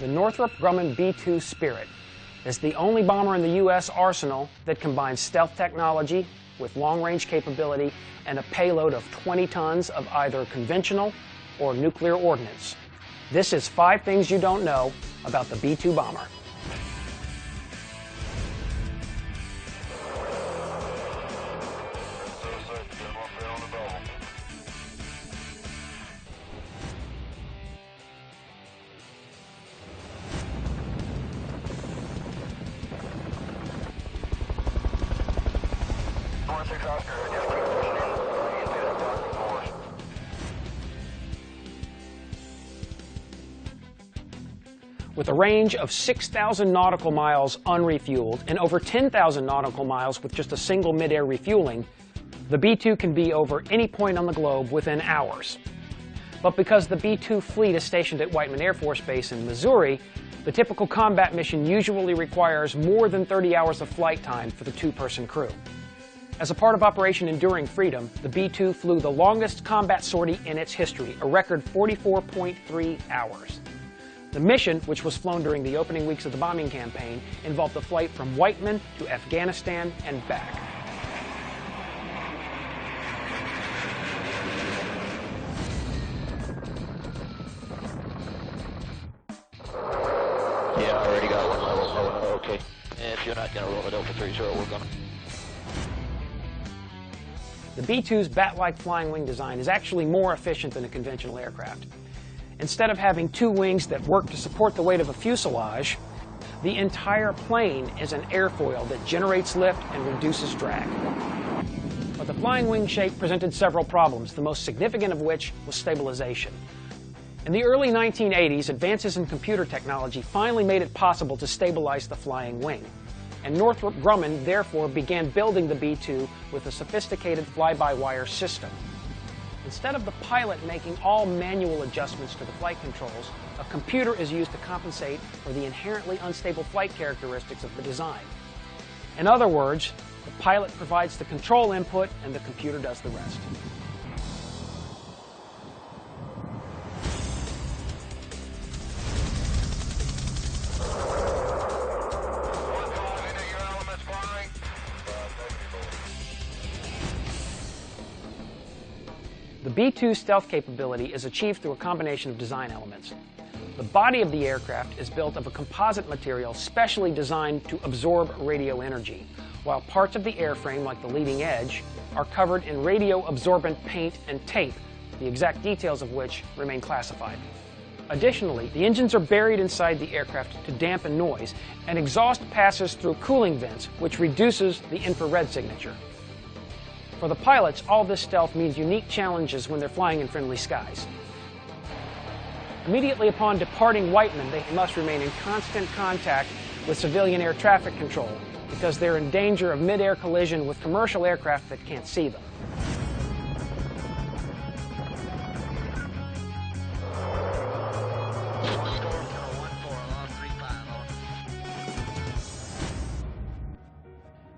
The Northrop Grumman B-2 Spirit is the only bomber in the U.S. arsenal that combines stealth technology with long-range capability and a payload of 20 tons of either conventional or nuclear ordnance. This is 5 things you don't know about the B-2 bomber. With a range of 6,000 nautical miles unrefueled and over 10,000 nautical miles with just a single mid-air refueling, the B-2 can be over any point on the globe within hours. But because the B-2 fleet is stationed at Whiteman Air Force Base in Missouri, the typical combat mission usually requires more than 30 hours of flight time for the 2-person crew. As a part of Operation Enduring Freedom, the B-2 flew the longest combat sortie in its history, a record 44.3 hours. The mission, which was flown during the opening weeks of the bombing campaign, involved a flight from Whiteman to Afghanistan and back. Yeah, I already got one level. Oh, okay. And if you're not going to roll it over 30, we're going to. The B-2's bat-like flying wing design is actually more efficient than a conventional aircraft. Instead of having 2 wings that work to support the weight of a fuselage, the entire plane is an airfoil that generates lift and reduces drag. But the flying wing shape presented several problems, the most significant of which was stabilization. In the early 1980s, advances in computer technology finally made it possible to stabilize the flying wing. And Northrop Grumman therefore began building the B-2 with a sophisticated fly-by-wire system. Instead of the pilot making all manual adjustments to the flight controls, a computer is used to compensate for the inherently unstable flight characteristics of the design. In other words, the pilot provides the control input and the computer does the rest. The B-2 stealth capability is achieved through a combination of design elements. The body of the aircraft is built of a composite material specially designed to absorb radio energy, while parts of the airframe, like the leading edge, are covered in radio-absorbent paint and tape, the exact details of which remain classified. Additionally, the engines are buried inside the aircraft to dampen noise, and exhaust passes through cooling vents, which reduces the infrared signature. For the pilots, all this stealth means unique challenges when they're flying in friendly skies. Immediately upon departing Whiteman, they must remain in constant contact with civilian air traffic control because they're in danger of mid-air collision with commercial aircraft that can't see them.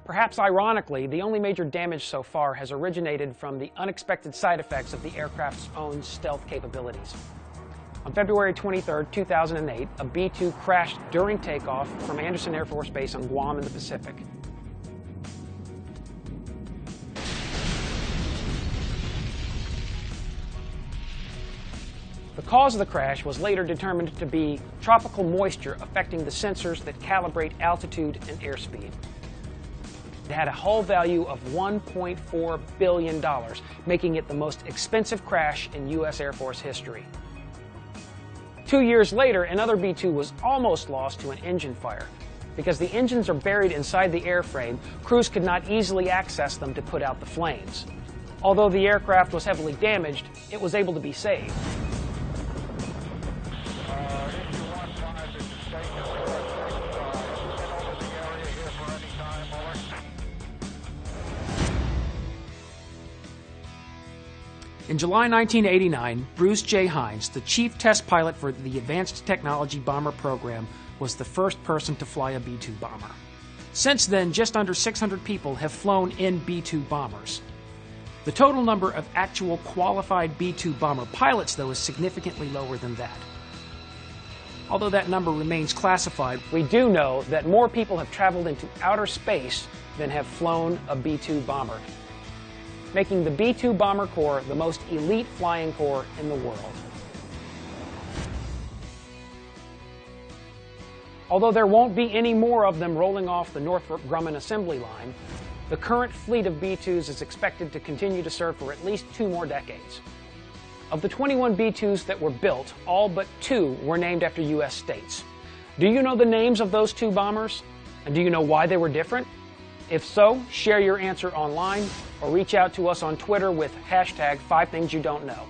Perhaps ironically, the only major damage so far has originated from the unexpected side effects of the aircraft's own stealth capabilities. On February 23, 2008, a B-2 crashed during takeoff from Andersen Air Force Base on Guam in the Pacific. The cause of the crash was later determined to be tropical moisture affecting the sensors that calibrate altitude and airspeed. It had a hull value of $1.4 billion, making it the most expensive crash in U.S. Air Force history. 2 years later, another B-2 was almost lost to an engine fire. Because the engines are buried inside the airframe, crews could not easily access them to put out the flames. Although the aircraft was heavily damaged, it was able to be saved. In July 1989, Bruce J. Hines, the chief test pilot for the Advanced Technology Bomber program, was the first person to fly a B-2 bomber. Since then, just under 600 people have flown in B-2 bombers. The total number of actual qualified B-2 bomber pilots, though, is significantly lower than that. Although that number remains classified, we do know that more people have traveled into outer space than have flown a B-2 bomber, making the B-2 Bomber Corps the most elite flying corps in the world. Although there won't be any more of them rolling off the Northrop Grumman assembly line, the current fleet of B-2s is expected to continue to serve for at least 2 more decades. Of the 21 B-2s that were built, all but 2 were named after U.S. states. Do you know the names of those 2 bombers? And do you know why they were different? If so, share your answer online or reach out to us on Twitter with hashtag 5 Things You Don't Know.